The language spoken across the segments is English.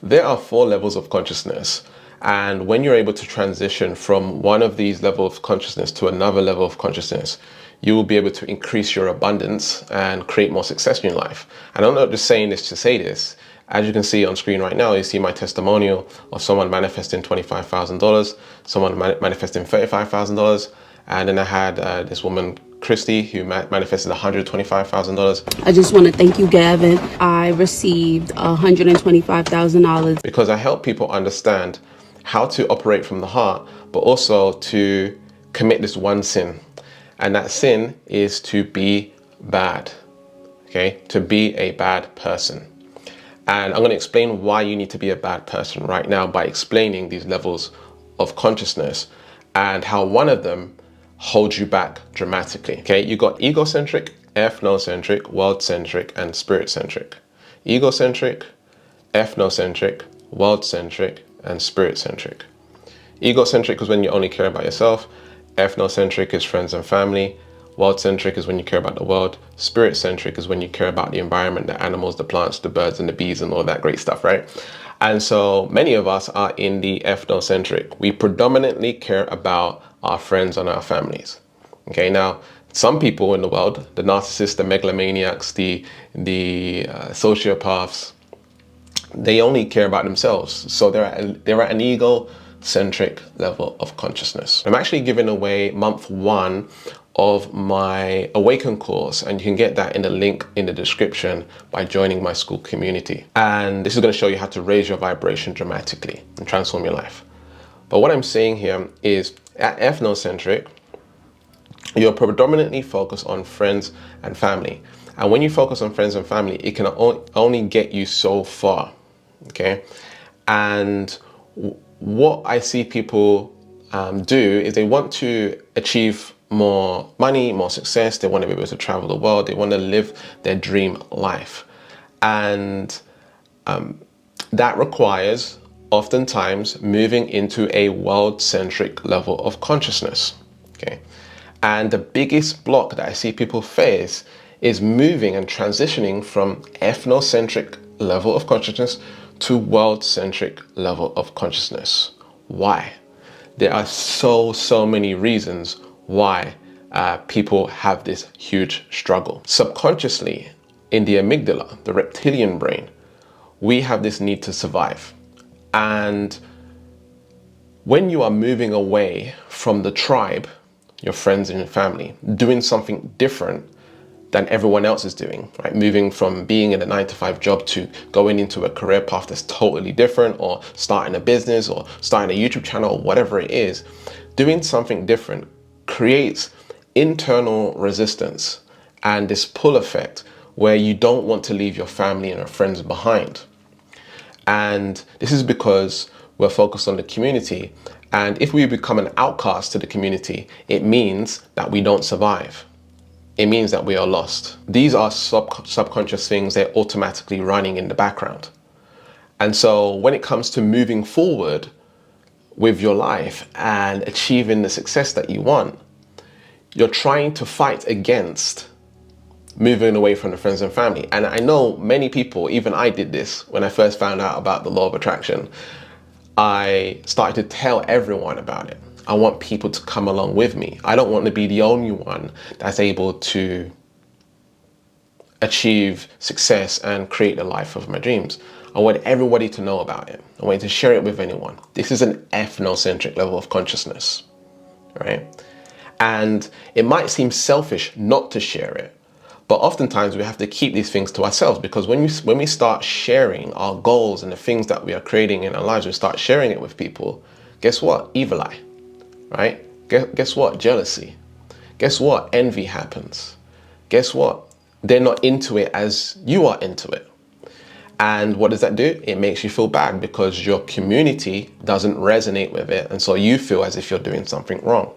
There are 4 levels of consciousness, and when you're able to transition from one of these levels of consciousness to another level of consciousness, you will be able to increase your abundance and create more success in your life. And I'm not just saying this to say this. As you can see on screen right now, you see my testimonial of someone manifesting $25,000, someone manifesting $35,000, and then I had this woman, Christy, who manifested $125,000. I just want to thank you, Gavin. I received $125,000. Because I help people understand how to operate from the heart, but also to commit this one sin. And that sin is to be bad, okay? To be a bad person. And I'm going to explain why you need to be a bad person right now by explaining these levels of consciousness and how one of them holds you back dramatically. Okay, you got egocentric, ethnocentric, world-centric, and spirit-centric. Egocentric, ethnocentric, world-centric, and spirit-centric. Egocentric is when you only care about yourself. Ethnocentric is friends and family. World-centric is when you care about the world. Spirit-centric is when you care about the environment, the animals, the plants, the birds, and the bees, and all that great stuff, right? And so many of us are in the ethnocentric. We predominantly care about our friends and our families. Okay, now some people in the world, the narcissists, the megalomaniacs, the sociopaths, they only care about themselves. So they're at an egocentric level of consciousness. I'm actually giving away month 1 of my Awaken course, and you can get that in the link in the description by joining my school community. And this is going to show you how to raise your vibration dramatically and transform your life. But what I'm saying here is at ethnocentric, you're predominantly focused on friends and family. And when you focus on friends and family, it can only get you so far, okay? And what I see people do is they want to achieve more money, more success. They want to be able to travel the world. They want to live their dream life. And that requires oftentimes moving into a world-centric level of consciousness, okay? And the biggest block that I see people face is moving and transitioning from ethnocentric level of consciousness to world-centric level of consciousness. Why? There are so many reasons why people have this huge struggle. Subconsciously, in the amygdala, the reptilian brain, we have this need to survive. And when you are moving away from the tribe, your friends and your family, doing something different than everyone else is doing, right? Moving from being in a 9-to-5 job to going into a career path that's totally different, or starting a business or starting a YouTube channel, or whatever it is, doing something different creates internal resistance and this pull effect where you don't want to leave your family and your friends behind. And this is because we're focused on the community. And if we become an outcast to the community, it means that we don't survive. It means that we are lost. These are subconscious things. They're automatically running in the background. And so when it comes to moving forward with your life and achieving the success that you want, you're trying to fight against moving away from the friends and family. And I know many people, even I did this when I first found out about the law of attraction. I started to tell everyone about it. I want people to come along with me. I don't want to be the only one that's able to achieve success and create the life of my dreams. I want everybody to know about it. I want to share it with anyone. This is an ethnocentric level of consciousness, right? And it might seem selfish not to share it, but oftentimes we have to keep these things to ourselves, because when we start sharing our goals and the things that we are creating in our lives, we start sharing it with people, guess what? Evil eye, right? Guess what? Jealousy. Guess what? Envy happens. Guess what? They're not into it as you are into it. And what does that do? It makes you feel bad because your community doesn't resonate with it. And so you feel as if you're doing something wrong.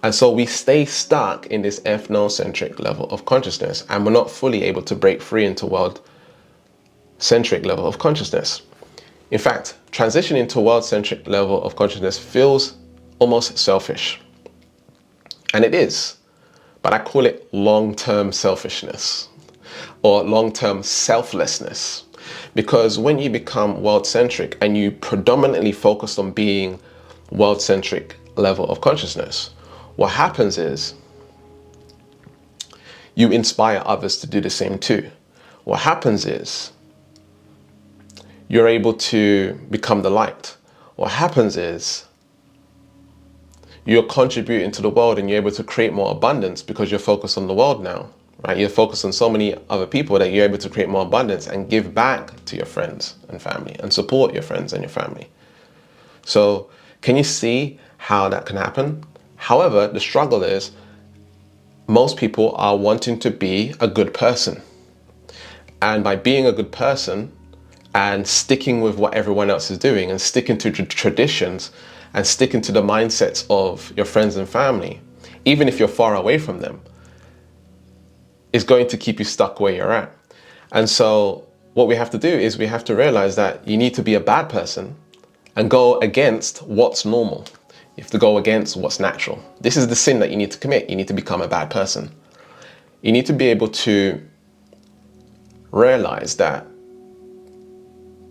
And so we stay stuck in this ethnocentric level of consciousness, and we're not fully able to break free into world-centric level of consciousness. In fact, transitioning to world-centric level of consciousness feels almost selfish. And it is, but I call it long-term selfishness or long-term selflessness. Because when you become world-centric and you predominantly focus on being world-centric level of consciousness, what happens is you inspire others to do the same too. What happens is you're able to become the light. What happens is you're contributing to the world and you're able to create more abundance because you're focused on the world now, right? You're focused on so many other people that you're able to create more abundance and give back to your friends and family and support your friends and your family. So can you see how that can happen? However, the struggle is most people are wanting to be a good person. And by being a good person and sticking with what everyone else is doing and sticking to traditions and sticking to the mindsets of your friends and family, even if you're far away from them, is going to keep you stuck where you're at. And so what we have to do is we have to realize that you need to be a bad person and go against what's normal. You have to go against what's natural. This is the sin that you need to commit. You need to become a bad person. You need to be able to realize that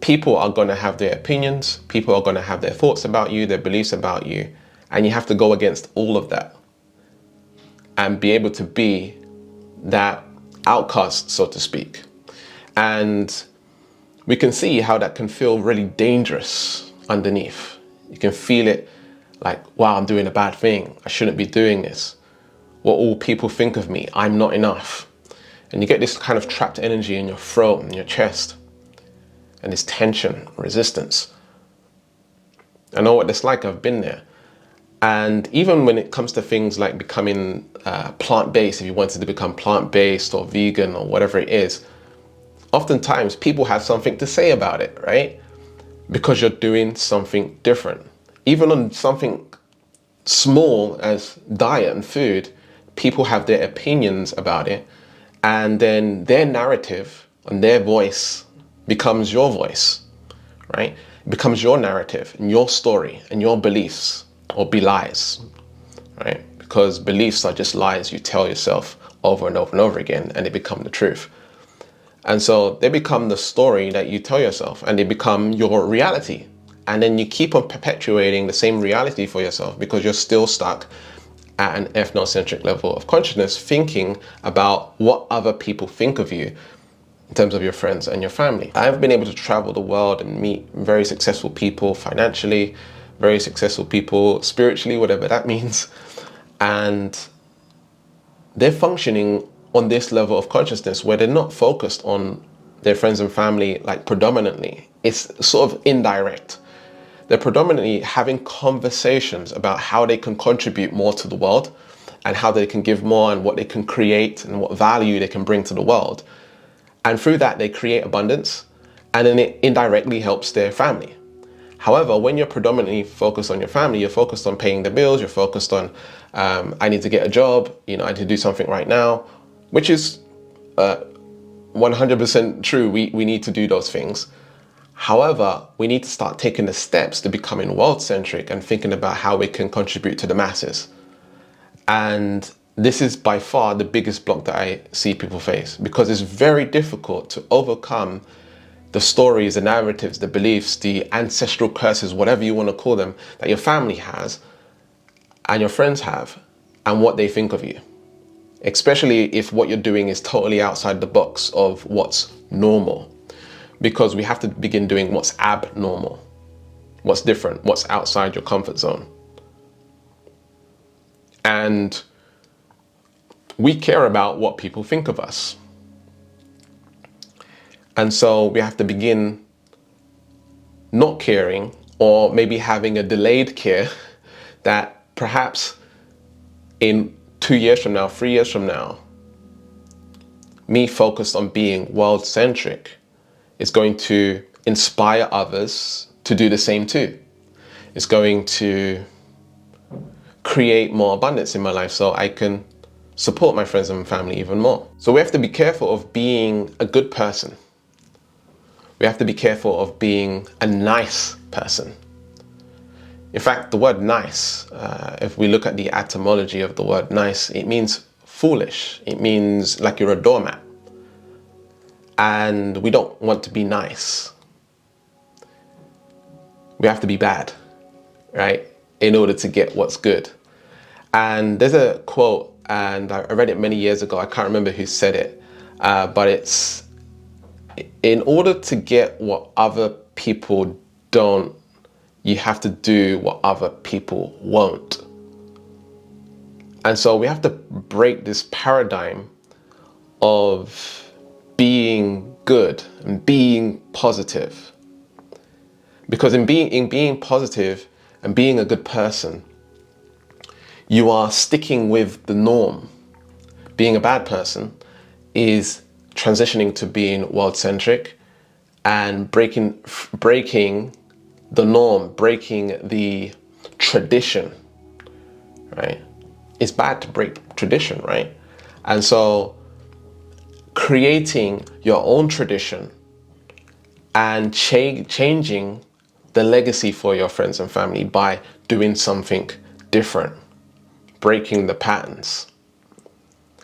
people are going to have their opinions, people are going to have their thoughts about you, their beliefs about you, and you have to go against all of that and be able to be that outcast, so to speak. And we can see how that can feel really dangerous underneath. You can feel it like, wow, I'm doing a bad thing. I shouldn't be doing this. What all people think of me, I'm not enough. And you get this kind of trapped energy in your throat and your chest, and this tension, resistance. I know what it's like, I've been there. And even when it comes to things like becoming plant-based, if you wanted to become plant-based or vegan or whatever it is, oftentimes people have something to say about it, right? Because you're doing something different. Even on something small as diet and food, people have their opinions about it, and then their narrative and their voice becomes your voice, right? It becomes your narrative and your story and your beliefs, or belies, right? Because beliefs are just lies you tell yourself over and over and over again, and they become the truth. And so they become the story that you tell yourself, and they become your reality. And then you keep on perpetuating the same reality for yourself because you're still stuck at an ethnocentric level of consciousness, thinking about what other people think of you in terms of your friends and your family. I've been able to travel the world and meet very successful people financially, very successful people spiritually, whatever that means. And they're functioning on this level of consciousness where they're not focused on their friends and family like predominantly. It's sort of indirect. They're predominantly having conversations about how they can contribute more to the world and how they can give more and what they can create and what value they can bring to the world. And through that, they create abundance, and then it indirectly helps their family. However, when you're predominantly focused on your family, you're focused on paying the bills, you're focused on, I need to get a job, I need to do something right now, which is 100% true. We need to do those things. However, we need to start taking the steps to becoming world-centric and thinking about how we can contribute to the masses. And this is by far the biggest block that I see people face, because it's very difficult to overcome the stories, the narratives, the beliefs, the ancestral curses, whatever you want to call them, that your family has and your friends have, and what they think of you. Especially if what you're doing is totally outside the box of what's normal. Because we have to begin doing what's abnormal, what's different, what's outside your comfort zone. And we care about what people think of us. And so we have to begin not caring, or maybe having a delayed care that perhaps in 2 years from now, 3 years from now, me focused on being world-centric is going to inspire others to do the same too. It's going to create more abundance in my life so I can support my friends and family even more. So we have to be careful of being a good person. We have to be careful of being a nice person. In fact, the word nice, if we look at the etymology of the word nice, it means foolish. It means like you're a doormat. and we don't want to be nice. We have to be bad, right? In order to get what's good. And there's a quote, and I read it many years ago. I can't remember who said it, but it's, in order to get what other people don't, you have to do what other people won't. And so we have to break this paradigm of being good and being positive. Because in being positive and being a good person, you are sticking with the norm. Being a bad person is transitioning to being world-centric and breaking the norm, breaking the tradition, right? It's bad to break tradition, right? And so creating your own tradition and changing the legacy for your friends and family by doing something different, breaking the patterns.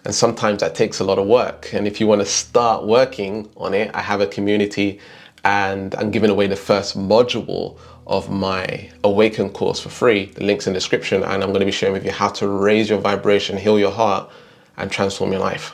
And sometimes that takes a lot of work. And if you want to start working on it, I have a community, and I'm giving away the first module of my Awaken course for free. The link's in the description, and I'm going to be sharing with you how to raise your vibration, heal your heart, and transform your life.